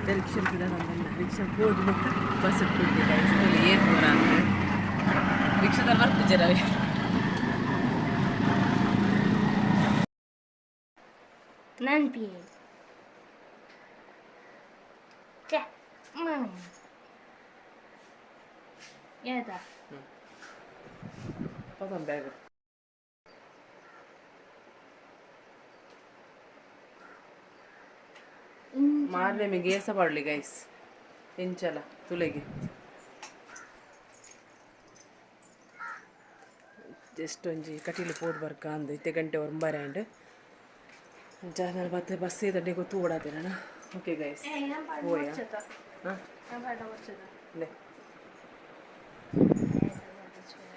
रिक्षा रिक्षा ಹೋಗಿ ಮತ್ತೆ ಬಸ್ ಕೊಟ್ಟಿದ್ದೆ ಇಷ್ಟೊಂದು ಏನು ಹೋರ ಅಂತ ರಿಕ್ಷಾದಲ್ಲಿ ಬರ್ತಿದ್ದಾರೆ ನಾನು ಪಿ ಛೆ ಯಾದಾ ಪದಂ ಬ್ಯಾಗ್ ಮಾರನೆ ಮಿಗೆ ಏಸ ಪಡಲಿ ಗೈಸ್ ಇಂಚಲ ತುಲೆಗೆ ಜಸ್ಟ್ ಒಂಜಿ ಕಟೀಲು ಪೋದು ಬರ್ಕ ಅಂದು ಇತ್ತೆ ಗಂಟೆ ಒಂಬರಂಡ್ ಜಾನ ಮತ್ತೆ ಬಸ್ ಇದ್ದಂಡೆ ಗೊತ್ತು ಓಡಾದೇನ ಓಕೆ ಗೈಸ್ ಹೋಯ ಹಾಂ ಲೇ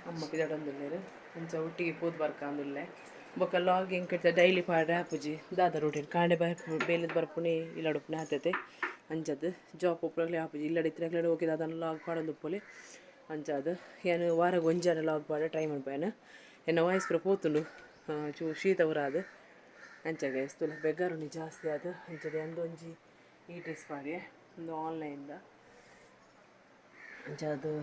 ಅಮ್ಮ ಪಿದಾಡೊಂದುಲ್ಲೇರು ಅಂಚ ಒಟ್ಟಿಗೆ ಪೋದು ಬರ್ಕ ಅಂದುಲ್ಲೆ ಬೊಕ್ಕ ಲಾಗಿಂಗ್ ಕಟ್ಟ ಡೈಲಿ ಪಾಡ್ರೆ ಆಪುಜಿ ದಾದ ರೂಟೀನ್ ಕಾಂಡೆ ಬೇಲೆದು ಬರ್ಪುಣಿ ಇಲ್ಲಡುಪುನೆ ಆತೈತೆ ಅಂಚದು ಜಾಬ್ ಒಪ್ಪುನಾಗಲೇ ಆಪುಜಿ ಇಲ್ಲಡಿತ್ತಿನಾಗಲೇ ಹೋಗಿ ಅದನ್ನು ಲಾಗ್ ಪಾಡೊಂದು ಉಪ್ಪುಲಿ ಅಂಚದು ಏನು ವಾರಗೆ ಒಂಜಾನೆ ಲಾಗ್ ಪಾಡ ಟ್ರೈ ಮಾಡ್ಪಾಯನ ಎನ್ನ ವಾಯ್ಸ್ ಪೂರ ಪೋತುಂಡು ಚೂ ಶೀತ ಉರಾದು ಅಂಚಾಗ ಎಸ್ತುಲ ಬೆಗ್ಗರುಣಿ ಜಾಸ್ತಿ ಅದು ಅಂಚದೆ ಒಂದೊಂಜಿ ಈ ಡ್ರೆಸ್ ಪಾಡಿ ಒಂದು ಆನ್ಲೈನ್ದ ಅಂಚದು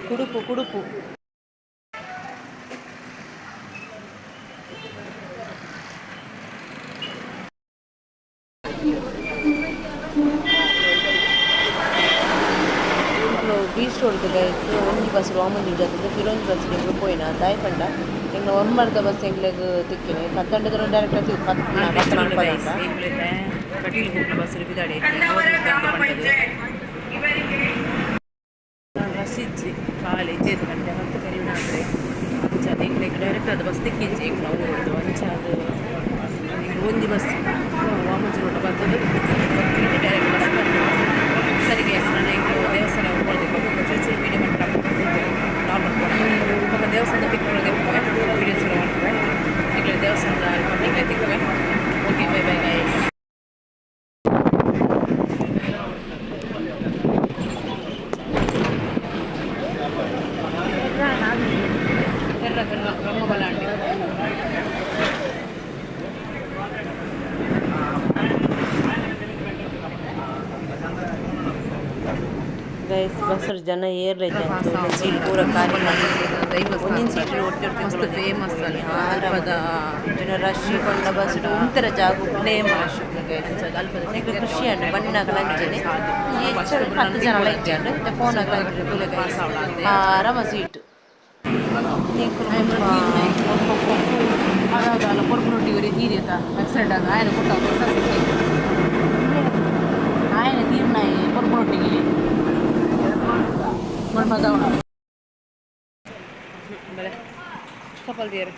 ಕುಡುಪು ಕುಡುಪು ಬೀಚ್ ರೋಡ್ದು ಗೈಸ್ ಒಂಜಿ ಬಸ್ ರಾಮಂಜಿ ಜೊತೆ ಫಿರೋಜ್ ಬಸ್ ನಿಂಗೆ ಪೋಯಿನ ದಾಯ್ ಪಂಡ ಎಂಗ್ಲ ಒಂಬರ್ದ ಬಸ್ ಎಂಗ್ಲೆಗ್ ತಿಕ್ಕಿನಿ ಕತ್ತಂಡದ ಡೈರೆಕ್ಟ್ ಕಟೀಲ್ ಹೋಗ್ಲ ಬಸ್ ಬಿದಾಡಿ ರಶ್ ಇಜ್ಜಿ ಖಾಲಿ ಇಜ್ಜೇದು ಗಂಟೆ ಮತ್ತು ಕರೀನಾದ್ರೆ ಅಂಚ ಎಂಗ್ಲೆಗ್ ಡೈರೆಕ್ಟ್ ಅದು ಬಸ್ ತಿಕ್ಕಿಂಚಿ ಎಂಗ್ಲ ಊರದು ಅಂಚ ಅದು ಒಂಜಿ ಬಸ್ ವಾಮಂಜಿ ರೋಡ್ ಬರ್ತದೆ ಡೈರೆಕ್ಟ್ ಬಸ್ ಬರ್ತದೆ ಸರಿ ಗೈಸ್ ನಾನು ಹೆಂಗೆ ದೇವಸ್ಥಾನ ಹೋಗ್ಕೊಳ್ಬೇಕು ಚೂರು ವೀಡಿಯೋ ಮಾಡ್ಕೊಂಡು ನಾರ್ಮಲ್ ದೇವಸ್ಥಾನದ ಪಿಕ್ ಒಳಗೆ ವೀಡಿಯೋಸ್ ಎಲ್ಲ ಮಾಡ್ತೇವೆ ಈಗ ದೇವಸ್ಥಾನದ ಮಟ್ಟಿಗೆ ತಿಕ್ಕುವೆ ಓಕೆ ಬೈ ಬೈ ಗೈಸ್ ಬ್ರಹ್ಮಬಲಾಂಡಿ ಗೈಸ್ ಬಸ್ಸರ್ ಜನ ಏರ್ಲೈತೆ ಸೀಟ್ ಪೂರ ಖಾಲಿ ಒಂದಿನ ಸೀಟ್ ಮಸ್ತ್ ಫೇಮಸ್ ಅಲ್ಲಿ ಅಲ್ಪದ ಜನ ರಶ್ ಕೊಂಡ ಬಸ್ ಒಂಥರ ಜಾಗ ಪ್ಲೇಮ್ ರಶ್ ಗೈಸ್ ಖುಷಿ ಅಂಡ್ ಬಣ್ಣಾಗ ಲಂಚನೆ 10 ಜನ ಲೈಕ್ ಫೋನಾಗ ಆರಾಮ ಸೀಟ್ ಅಲ್ಲ ಕೊಡ್ಕೊಂಡೊಟ್ಟಿಗೆ ತೀರಿಯತ ವೆಬ್ಸೈಟ್ ಆಗ ಆಯ್ನ ಕೊಟ್ಟ ಆಯ್ನ ತೀರ್ನಾಯಿ ಕೊಡ್ಕೊಂಡೊಟ್ಟಿಗೆ ಕಪಲ್ ದಿಯರ್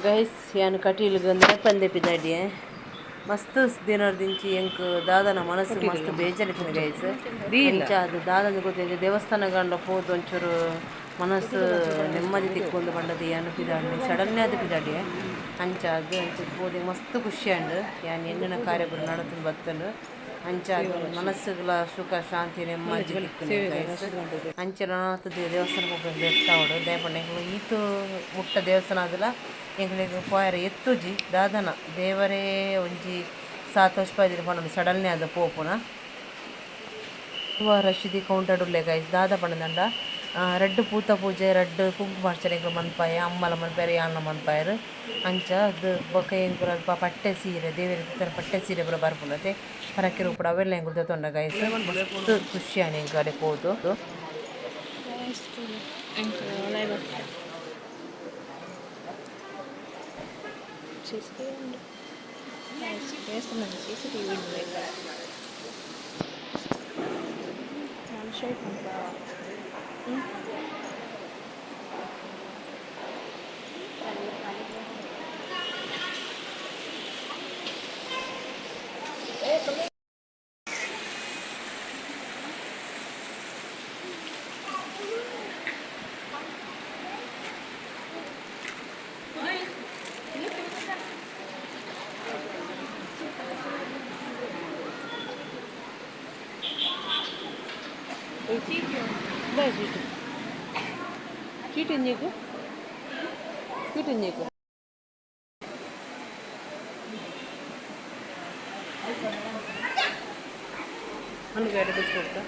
ಗೈಸ್ ಯಾನು ಕಟೀಲ್ಗೆ ಅಂದರೆ ಪಂದೆ ಪಿದಾಡಿಯೆ ಮಸ್ತ್ ದಿನರ ದಿಂಚಿ ಎಂಕ್ ದಾದನ ಮನಸ್ಸು ಮಸ್ತ್ ಬೇಜಾರಿತ್ತು ಗೈಸ್ ಇಂಚ ಅದು ದಾದನ ಗೊತ್ತಿದೆ ದೇವಸ್ಥಾನಗಂಡ ಹೋದ್ ಒಂಚೂರು ಮನಸ್ಸು ನೆಮ್ಮದಿ ತಿಕ್ಕೊಂಡು ಬಂಡದು ಯಾನು ಪಿದಾಡಿ ಸಡನ್ನೇ ಅದು ಪಿದಾಡಿ ಅಂಚ ಅದು ಅಂಚದು ಹೋದೆ ಮಸ್ತ್ ಖುಷಿ ಅಂಡು ಯಾನು ಎಣ್ಣಿನ ಕಾರ್ಯಕ್ರಮ ನಡತಂದು ಬತ್ತಂಡು ಅಂಚ ಅದು ಮನಸ್ಸುಗಳ ಸುಖ ಶಾಂತಿ ನೆಮ್ಮದಿ ತಿಕ್ಕುನೆ ಗೈಸ್ ಅಂಚೆ ನಾನತ್ತು ದೇವಸ್ಥಾನಕ್ಕೆ ಹೋಗಿ ಎತ್ತಾವಡು ದಯಪಂಡ ಎಂಗಳು ಈತು ಮುಟ್ಟ ದೇವಸ್ಥಾನ ಅದಲ್ಲ ಎಂಗಳಿಗೆ ಪೋಯರ ಎತ್ತುಜಿ ದಾದನ ದೇವರೇ ಒಂಜಿ ಸಾತೋಷ್ಪಾದಿನ ಪಂಡ ಸಡನ್ನೇ ಅದು ಪೋಪುನ ರಶಿದಿ ಕೌಂಟರ್ ಉಳ್ಳೆ ಗೈಸ್ ದಾದ ಪಂಡದಂಡ ರೆಡ್ ಪೂತ ಪೂಜೆ ರೆಡ್ ಕುಂಕುಮಾರ್ಚನೆಗಳು ಮನ್ಪಾಯ ಅಮ್ಮಲ ಮನ್ಪಾಯರು ಯಾನ ಮನ್ಪಾಯರು ಅಂಚ ಅದು ಬೊಕ ಎಂಕುಲು ಅಲ್ಪ ಪಟ್ಟೆ ಸೀರೆ ದೇವರ ಪಟ್ಟೆ ಸೀರೆ ಪೂರ ಬರ್ಪುಂಡತೆ ಪರಕ್ಕೆ ರೂಪಡ ಅವೆಲ್ಲ ಎಂಕುಲು ತೊಂಡ ಗೈಸ್ ಮಸ್ತ್ ಖುಷಿ ಆನೆ ಎಂಕ ಅಡೆ ಪೋದು बाय चीटी चीटी నీకు చీటీ నీకు అందుకే ఎడ తెచ్చుకుంటా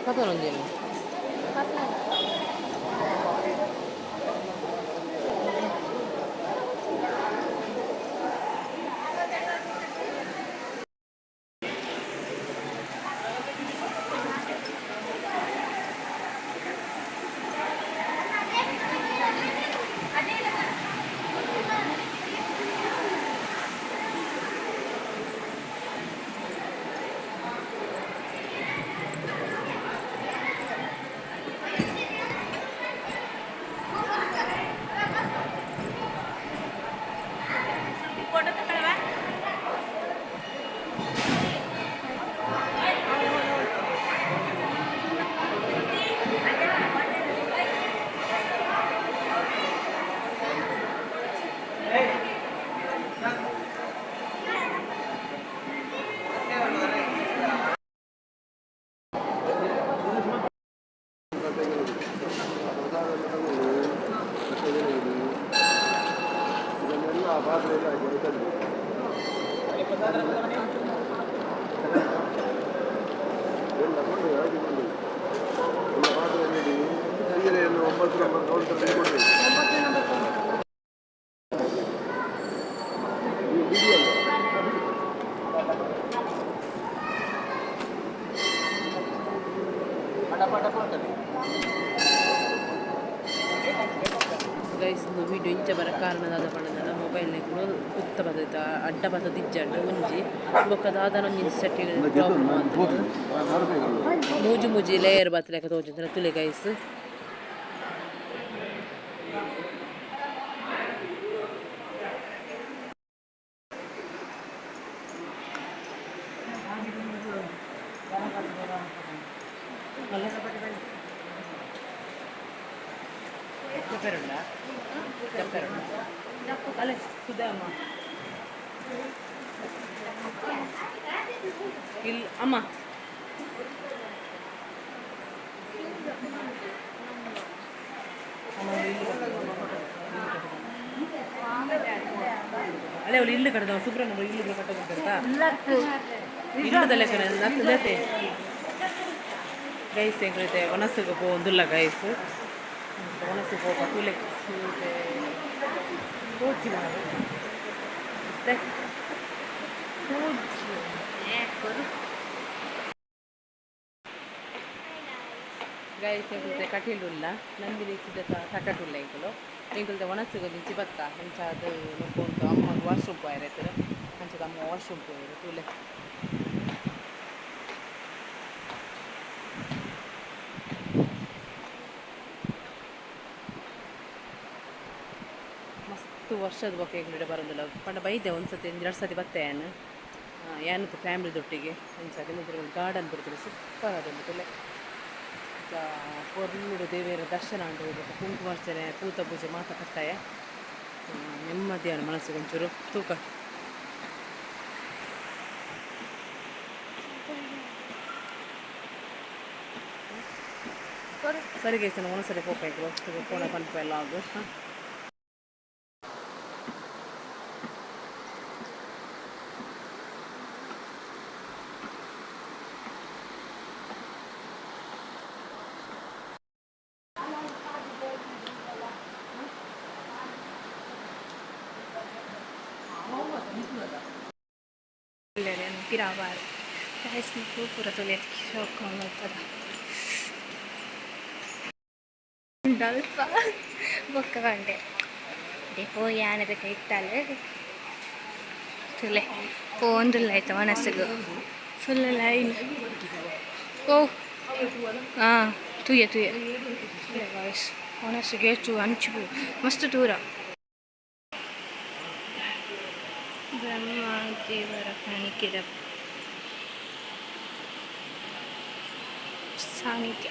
Kata non dire. Guys video ಇಂಚ ಬರ ಕಾರಣದಾದ ಪಂಡದ ಮೊಬೈಲ್ನ ಕೂಡ ಕುತ್ತ ಬದೈತ ಅಡ್ಡ ಬತ್ತದ ಇಜ್ಜಂಡ ಒಂಜಿ ಬೊಕ್ಕದಾದ ಒಂಜಿ ಸೆಟ್ಟಿಂಗ್ ಪ್ರಾಬ್ಲಮ್ ಆಗ್ತದೆ ಮೂಜಿ ಮೂಜಿ ಲೇಯರ್ ಬತ್ತಲೆಕ್ಕ ತೋಜುಂದ್ರೆ ತುಲೆ ಗೈಸ್ Allez, scusami. Amma. ಅಲ್ಲೇ ಅವಳು ಇಲ್ಲಿ ಕಟ್ಟದ ಸುಬ್ರಹ್ಮಣ್ಯ ಇಲ್ಲಿ ಕಟ್ಟೋದಂತ ಇಲ್ಲದಲ್ಲೇ ಕಡೆ ನತ್ತೆ ಗೈಸ್ ಹೆಂಗೈತೆ ಒಣಸಿಗೆ ಹೋಗುದಿಲ್ಲ ಗೈಸ್ ಒಣಸಿಗೆ ಹೋಗ ಕೂಲೆ ಹೋಗಿ ಮಾಡಿ ಗೈಸ್ ಹೆಂಗೈತೆ ಕಟ್ಟಿಲ್ಲ ನಂದಿನಿ ಸಿದ್ಧ ಕಟ್ಟುಲ್ಲ ಇಂಕಲು ಇಂಕಲ್ದೆ ಒಣಸಿಗೆ ನಿಂಚಿ ಬತ್ತ ಅಂಚ ಅದು ನೋಡ್ಕೊಂಡು ಅಮ್ಮ ವಾಶ್ರೂಮ್ ಹೋಗಿರ್ತಾರೆ ಅಂಚದ ಅಮ್ಮ ವಾಶ್ರೂಮ್ ಹೋಗಿರು ಕೂಲೆ ಮಸ್ತ್ ವರ್ಷದ ಬಗ್ಗೆ ಹೆಂಗಡೆ ಬರೋದಿಲ್ಲ ಪಂಡ ಬೈದೆ ಒಂದು ಸತಿ 2 ಸತಿ ಬತ್ತೆ ಏನತ್ತು ಫ್ಯಾಮಿಲಿದೊಟ್ಟಿಗೆ ಅಂಚ ಒಂದು ಗಾರ್ಡನ್ ಬರ್ತಾರೆ ಸೂಪರ್ ಅದೊಂದು ತುಲೆ ಪೊರ್ಲುಡು ದೇವಿಯರ ದರ್ಶನ ಉಂಟು ಕುಂಕುಮಾರ್ಚನೆ ಪೂತ ಪೂಜೆ ಮಾತ ಕಟ್ಟಾಯ ನೆಮ್ಮದಿயான ಮನಸ್ಸಿಗೆ ಒಂಚೂರು ತೂಕ ಸರಿ ಗೈಸ್ ನಾನು ಒಂದ್ಸರಿ ಹೋಗ್ಬೇಕು ಫೋನ ಪನ್ಪ ಎಲ್ಲ ಆಗು gravar. Guys, pura tulit. Shock ko ಸ್ವಲ್ಪ ಬೊಕ್ಕಕೊಂಡೆ ಪೋಯಿ ಆನದ ಕೈ ಇತ್ತಲ್ಲ ತುಲೆ ಪೋಂದಿಲ್ಲ ಆಯ್ತು ಮನಸ್ಸಿಗೆ ಫುಲ್ ಲೈನ್ ಓ ಹಾಂ ತುಯ್ಯ ವಾಯ್ಸ್ ಮನಸ್ಸಿಗೆ ಎಷ್ಟು ಹಂಚು ಮಸ್ತ್ ದೂರ ಬ್ರಹ್ಮ ದೇವರ ಕಾಣಿಕೆರ ಸಾನ್ನಿಧ್ಯ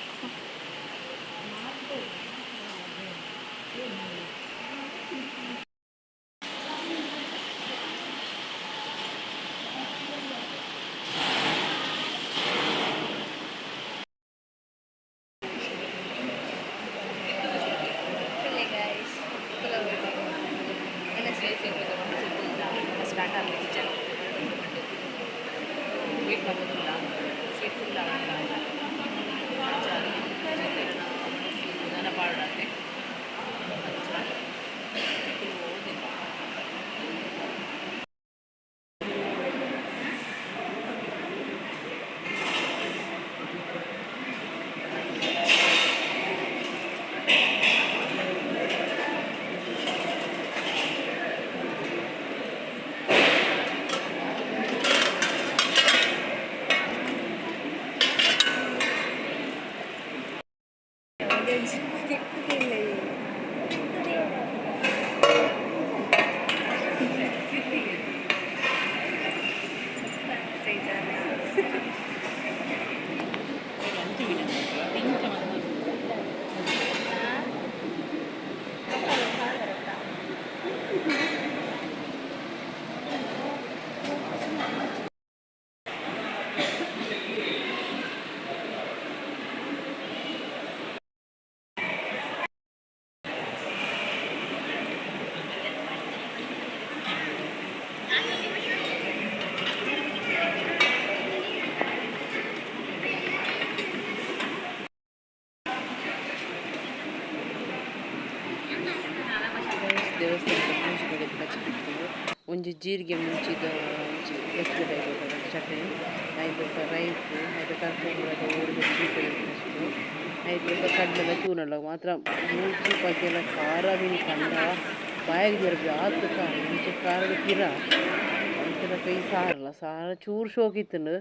ದೇವಸ್ಥಾನದ ಮುಂಚೆ ಕಡೆದು ಕಚ್ಚಿಟ್ಟಿದ್ದು ಒಂಜಿ ಜೀರಿಗೆ ಮುಂಚಿದ ಹೆಸರು ಚಟ್ನಿ ಐದು ರೈಸ್ ಐದು ತರಕಾರಿ ಊರಿಗೆ ಚೀಪ ಇಟ್ಟು ಐದು ಕಡ್ಲೆಲ್ಲ ಚೂನಲ್ಲ ಮಾತ್ರ ಮುಂಚಿ ಪಗ್ಗೆಲ್ಲ ಖಾರ ಮೀನು ಕಂಡ ಬಾಯಿಗೆ ಜರಬಿ ಆತು ಖಾರ ಮುಂಚೆ ಖಾರದ ಕಿರ ಒಂಥರ ಕೈ ಸಾರಲ್ಲ ಸಾರ ಚೂರು ಶೋಕಿತ್ತು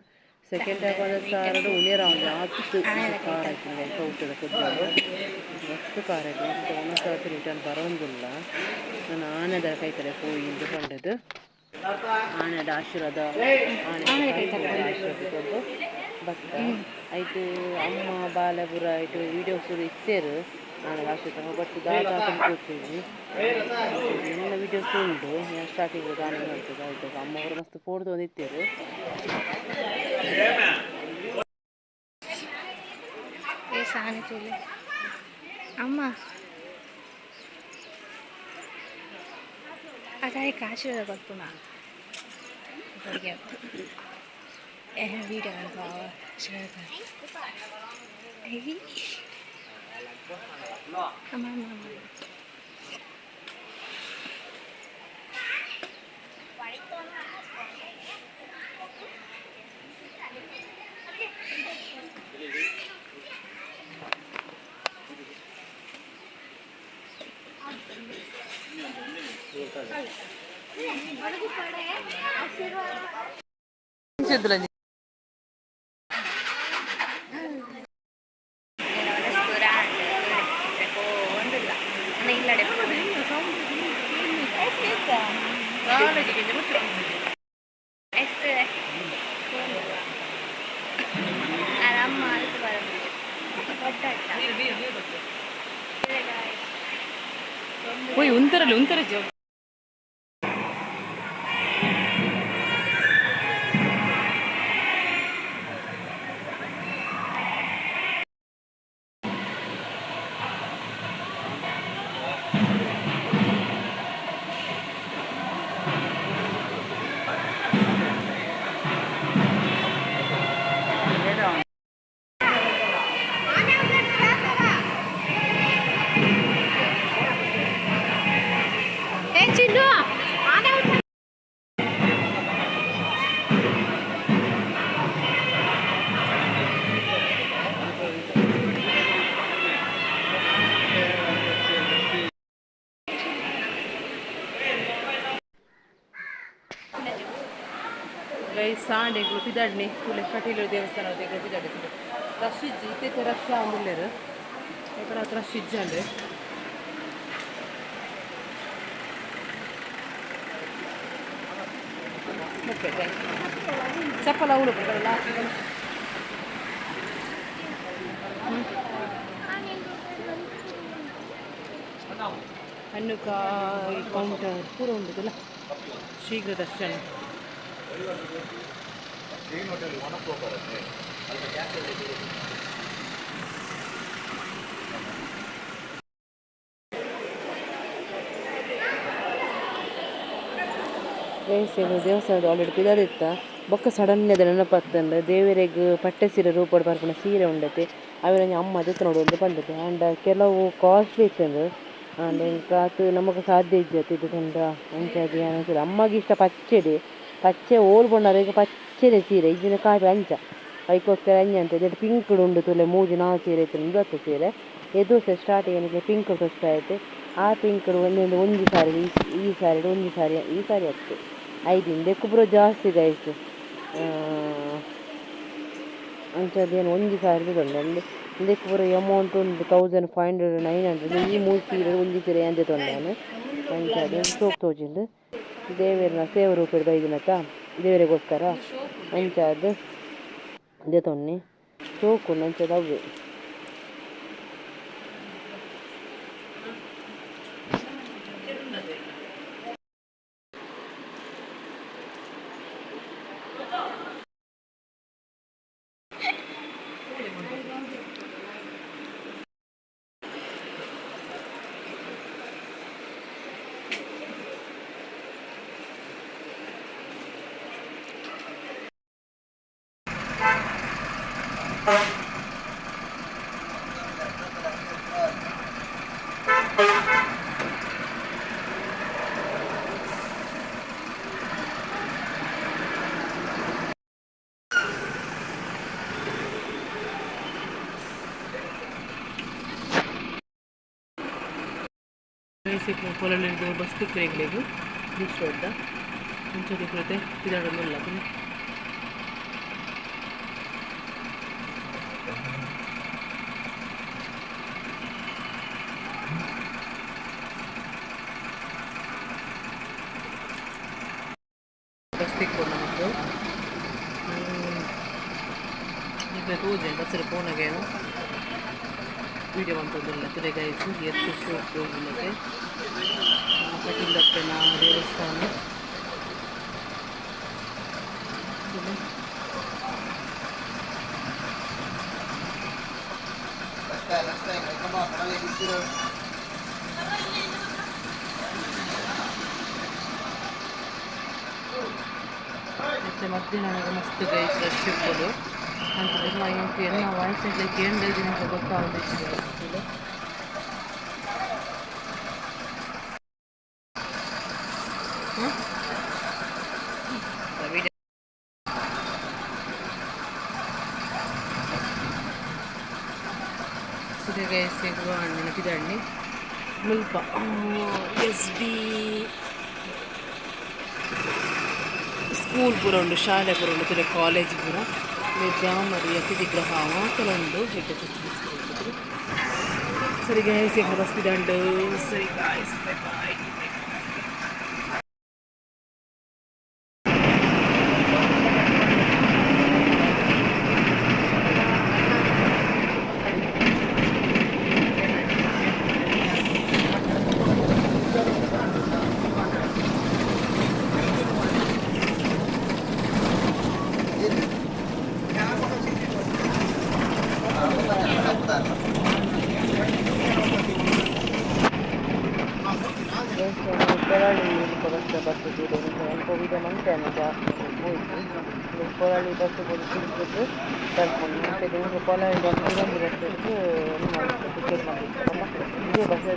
ಸೆಕೆಂಡ್ ಟೈಮ್ ಆದ ಸಾರಡು ಉನೇರ ಒಂದು ಆತು ಖಾರ ಆಯ್ತು ಸೌಟದ ಕುದ್ದಲು ಮಸ್ತ್ ಖಾರ ಆಯ್ತು ಮಸ್ತ್ ಒಣಸಾತು ರಿಟರ್ನ್ ಬರೋಂಗಿಲ್ಲ ನಾನು ಆನೆದ ಕೈತಲೆ ಪೋಯಿಂದು ಕೊಂಡದ್ದು ಆನೆದ ಆಶೀರ್ವಾದ ಆಶೀರ್ವಾದ ಕೊಂಡು ಬತ್ತ ಆಯ್ತು ಅಮ್ಮ ಬಾಲಪುರ ಆಯ್ತು ವೀಡಿಯೋಸ್ ಇತ್ತೇರು ನಾನು ಆಶೀರ್ವಾದ ಬಟ್ ದಾದ ಕೂತಿದ್ವಿ ಎಲ್ಲ ವೀಡಿಯೋಸ್ ಉಂಟು ನಾನು ಸ್ಟಾರ್ಟಿಂಗ್ ಗಾನ ಮಾಡ್ತದೆ ಆಯ್ತು ಅಮ್ಮ ಅವರು ಮಸ್ತ್ ಫೋಟೋ ತಂದಿತ್ತೇರು ಸಾನಿಧ್ಯ ಅಮ್ಮ ಅದಾಯಕ ಆಶೀರ್ವಾದ ಕೊಡ್ಪುಣ ವೀಡಿಯೋ ಆಶೀರ್ವಾದ ಅಮ್ಮ ಅಮ್ಮ ಅಮ್ಮ Poi untere giù. ಗೈಸ್ ಸಾಂಡೆಗಳು ಪಿದಾಡ್ನಿ ತುಲೆ ಕಟೀಲು ದೇವಸ್ಥಾನ ಪಿದಾಡಿ ರಶ್ ಇಜ್ಜಿ ಇತ್ತೆ ರಶ್ ಆಂಬುಲ್ಲೇರು ಯಾಕಂದ್ರೆ ಹತ್ರ ರಶ್ ಇಜ್ಜಂಡ್ರೆ ಓಕೆ ಚಪ್ಪಲ ಅವಳು ಬರಲ್ಲ ಹಣ್ಣುಕಾಯಿ ಕೌಂಟರ್ ಪೂರ ಉಂಟಲ್ಲ ಶೀಘ್ರ ದರ್ಶನ ಬೇಸಿಗೆ ದೇವಸ್ಥಾನದ ಆಲ್ರೆಡಿ ಪಿದಾದಿತ್ತ ಬೊಕ್ಕ ಸಡನ್ನೆದ ನೆನಪತ್ತಂದ್ರೆ ದೇವರಿಗೆ ಪಟ್ಟೆ ಸೀರೆ ರೂಪಡ್ ಬರ್ಪುನ ಸೀರೆ ಉಂಡತೆ ಅವಿನ ಅಮ್ಮ ಅದಕ್ಕೆ ನೋಡುವಂತ ಬಂದತೆ ಆ್ಯಂಡ್ ಕೆಲವು ಕಾಸ್ಟ್ಲಿ ಇತ್ತಂದು ಆ್ಯಂಡ್ ಇಂಕಾತು ನಮಗೆ ಸಾಧ್ಯ ಇದ್ದತ್ತು ಇದು ತಂಡ ಅಂಚದಿ ಅನಿಸ್ತದೆ ಅಮ್ಮಗೆ ಇಷ್ಟ ಪಚ್ಚೆ ಓಲ್ ಬಣ್ಣರಿಗೆ ಪಚ್ಚೆದೆ ಸೀರೆ ಇದಿನ ಕಾಪಿ ಅಂಚ ಐಕೋಸ್ಕರ ಅಂಜ ಅಂತ ಇದು ಪಿಂಕ್ ಉಂಡು ತುಲೆ ಮೂಜಿ ನಾಲ್ಕು ಸೀರೆ ಇತ್ತು ಇವತ್ತು ಸೀರೆ ಎದು ಸಹ ಸ್ಟಾರ್ಟಿಂಗ್ ನನಗೆ ಪಿಂಕ್ ತೋರಿಸ್ತಾ ಐತೆ ಆ ಪಿಂಕ್ ಒಂಜಿ ಸಾರಿ ಈ ಸಾರಿ ಒಂಜಿ ಸಾರಿ ಈ ಸಾರಿ ಆಗ್ತದೆ ಐದಿಂದ ಕುಬ್ರ ಜಾಸ್ತಿ ಗೈಸ್ ಅಂಚದೇನು ಒಂಜಿ ಸಾರಿ ತೊಂಡೆ ಅಂದ್ರೆ ಪೂರ ಅಮೌಂಟ್ ಒಂದು 1500 900 ಈ ಮೂರು ಸೀರೆ ಒಂಜಿ ಸೀರೆ ಅಂದೆ ತೊಂದಾನು ಅಂಚದೆ ಸೋಪ್ ತೋಜಿಂಡು ದೇವರನ್ನ ಸೇವ ರೂಪಾಯಿ ಬೈದಿನತ್ತ ದೇವರಿಗೋಸ್ಕರ ಅಂಚದು ಅದೇ ತೊನ್ನಿ ಸೋಕು ಅಂಚದ ಅವೇ పొలంలో బస్ తిక్కలేదు బీచ్ వద్ద కొంచెం తిక్కడితే తిరగడం వల్ల ಬಸ್ ತಿಕ್ಕೊಂಡು ನಮ್ಮದು ಈಗ ತೋಜೆ ಬಸ್ಸಲ್ಲಿ ಫೋನಾಗೇನು ವೀಡಿಯೋ ಅಂತಂದಿಲ್ಲ ತಿರುಗಾಯಿಸಿ ಎಷ್ಟು ಶೋಕ್ ಹೋಗಿಲ್ಲದೆ ಕಟೀಲಪ್ಪನ ದೇವಸ್ಥಾನ ಮತ್ತು ಮಧ್ಯಾಹ್ನ ಮಸ್ತ್ ಗೈಸ್ ರಶ್ ಇರ್ಬೋದು ಅಂತ ಎನ್ನ ವಯಸ್ಸಿಗೆ ಕೇಂದ್ರದಿಂದ ಗೊತ್ತಾಗುತ್ತೆ ಸಿಗುವ ನೆನಪಿದಂಡಿ ಮುಲ್ಪ SB ಸ್ಕೂಲ್ ಪೂರ ಉಂಡು ಶಾಲೆ ಪೂರ ಉಂಡು ತಿರುಗಿ ಕಾಲೇಜ್ ಪೂರ ಜಾಮರಿ ಅತಿಥಿಗೃಹ ಮಾತಲ ಉಂಡು ಸರಿ ಗೈಸ್ ಈಗ ಬಸ್ ಬಿದಂಡು ಸರಿ guys bye bye basta dire un po' video mantiene già voi poi lì basta con il tutto per comunque devo poi la giornata di questo non perché ma io basta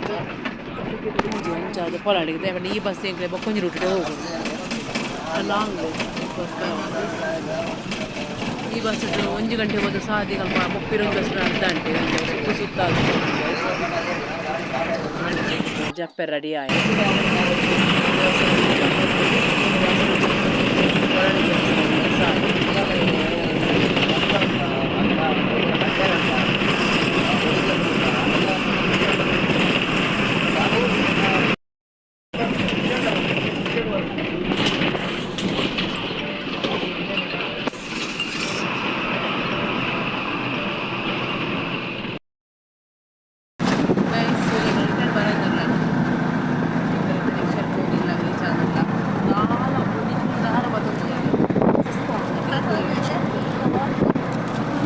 poi lì deve ಈ bus ಎಂಗ್ರೆ ಬಕ್ಕೊಂಜಿ root ಹೋಗು long ಈ bus 1 ಗಂಟೆ ಹೋದ ಸಾದಿ ಕಲ್ಪ 31 ಅರ್ಧ ಗಂಟೆ ಸುತ್ತ ಜಪ್ಪೆ ready ಆಯ್ತು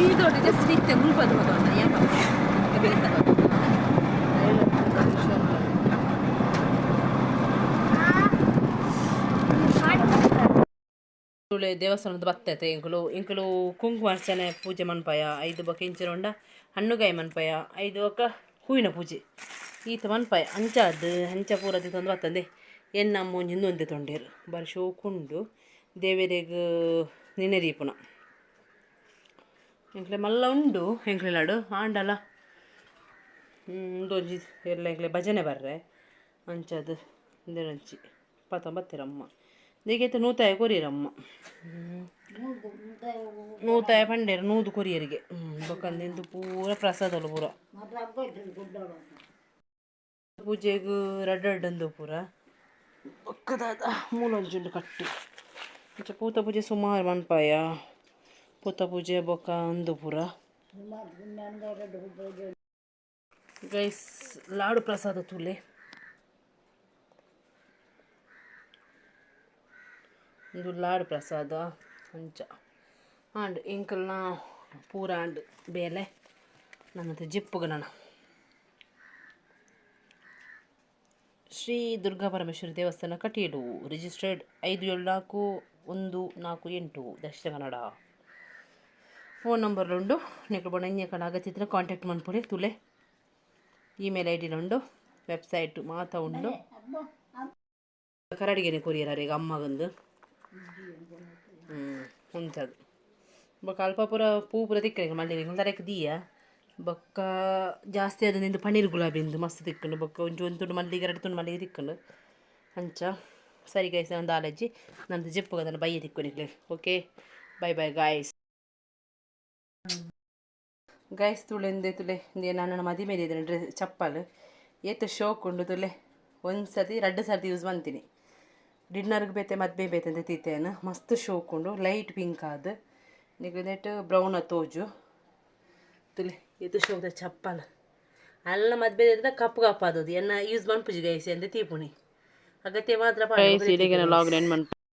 ಬೀದೋಡಿ just ಇತ್ತೆ ಮುಲ್ಪದ ಹೋದ ಯಾಕ ತುಳು ದೇವಸ್ಥಾನದ ಬತ್ತೈತೆ ಇಂಕಲು ಕುಂಕುಮಾರ್ಚನೆ ಪೂಜೆ ಮನ್ಪಾಯ 5 ಬೊಕ ಇಂಚಿನ ಹಣ್ಣುಗಾಯಿ ಮನ್ಪಾಯ 5 ಬೊಕ ಹೂವಿನ ಪೂಜೆ ಈತ ಮನ್ಪಾಯ ಅಂಚ ಪೂರ ತಂದು ಬತ್ತಂದೆ ಎನ್ನಮ್ಮ ಒಂಜಿಂದು ಒಂದೆ ತೊಂಡೇರು ಬಾರಿ ಶೋಕುಂಡು ದೇವೆರೆಗ್ ನಿನ್ನೆ ದೀಪುನ ಎಂಕ್ಲೆ ಮಲ್ಲ ಉಂಡು ಎಂಕ್ಲೆ ಲಾಡು ಆಂಡಲ ಒಂಜಿ ಎಲ್ಲ ಎಂಕ್ಲೆ ಭಜನೆ ಬರ್ರೆ ಅಂಚದು ಇಂದೆನಂಚಿ ಬತ್ತಿರಮ್ಮ ದೇಗೈತೆ ನೂತಾಯ ಕೊರಿಯರಮ್ಮ ನೂತಾಯ ಪಂಡೇರು ನೂದು ಕೊರಿಯರಿಗೆ ಬೊಕಂದಿಂದು ಪೂರ ಪ್ರಸಾದಲು ಪೂರ ಪೂಜೆಗೂ ರಡ್ಡಂದು ಪೂರ ಬೊಕ್ಕದಾದ ಮೂಲೊಂಜುಂಡು ಕಟ್ಟಿ ಅಂಚ ಪೂತ ಪೂಜೆ ಸುಮಾರು ಮನ್ಪಾಯ ಪೂತ ಪೂಜೆ ಬೊಕ್ಕ ಅಂದು ಪೂರ ಗೈಸ್ ಲಾಡು ಪ್ರಸಾದ ತುಲೆ ಇದು ಲಾಡು ಪ್ರಸಾದ ಅಂಚ ಆಂಡ್ ಇಂಕಲ್ನ ಪೂರ ಆಂಡ್ ಬೇಲೆ ನನ್ನದು ಜಿಪ್ಪುಗ ನಾನು ಶ್ರೀ ದುರ್ಗಾ ಪರಮೇಶ್ವರಿ ದೇವಸ್ಥಾನ Kateel registered 574148 Dakshina Kannada phone number ಉಂಡು ನೀವು ಬೋಡ ಇಂಜೆ ಕಡೆ ಅಗತ್ಯ ಕಾಂಟ್ಯಾಕ್ಟ್ ಮಾಡ್ಕೊಡಿ ತುಲೆ ಇಮೇಲ್ ಐ ಡಿಲುಂಡು ವೆಬ್ಸೈಟ್ ಮಾತ ಉಂಡು ಕರಡಿಗೆನೆ ಕೊರಿಯರ್ ಈಗ ಅಮ್ಮಗಂದು ಉಂಟದು ಬೊಕ್ಕ ಅಲ್ಪ ಪೂರ ಪೂ ಪೂರ ತಿಕ್ಕನೆ ಮಳ್ಳಿ ತರಕ್ಕೆ ದೀಯ ಬೊಕ್ಕ ಜಾಸ್ತಿ ಅದು ನಿಂದು ಪನ್ನೀರ್ ಗುಲಾಬಿಂದು ಮಸ್ತ್ ತಿಕ್ಕಂಡು ಬೊಕ್ಕ ಒಂದು ತುಂಡು ಮಲ್ಲಿಗೆ 2 ತುಂಡು ಮಲ್ಲಿಗೆ ತಿಕ್ಕಂಡು ಅಂಚ ಸರಿ ಗೈಸ್ ಒಂದು ಆಲಜ್ಜಿ ನಂದು ಜಿಪ್ಪುಗ ಅದನ್ನು ಬೈಯ ತಿಕ್ಕೊನಿಕ್ಲೆ ಓಕೆ ಬೈ ಬೈ ಗೈಸ್ ತುಳೆ ಇಂದೇ ನನ್ನ ಮದಿ ಮೇಲೆ ಇದ್ದೇನೆ ಡ್ರೆಸ್ ಚಪ್ಪಲ್ ಏತು ಶೋಕ್ ಉಂಡು ತುಲೆ ಒಂದು ಸರ್ತಿ 2 ಸರ್ತಿ ಯೂಸ್ ಮಾಡ್ತೀನಿ ಡಿನ್ನರ್ಗೆ ಬೇತೆ ಮದ್ಬೆ ಬೇತೆ ಅಂತ ತೀತೇನು ಮಸ್ತ್ ಶೋಕ್ ಉಂಡು ಲೈಟ್ ಪಿಂಕ್ ಆದ ನೆಟ್ ಬ್ರೌನ್ ತೋಜು ತುಲೆ ಇದು ಶೋಕದ ಚಪ್ಪಲ್ ಅಲ್ಲ ಮದ್ಬೆ ಕಪ್ಪು ಆದದು ಎನ್ನ ಯೂಸ್ ಮಾಡ್ಪುಜಿ ಗೈಸಿ ಅಂತ ತೀಪುಣಿ ಅಗತ್ಯ ಮಾತ್ರ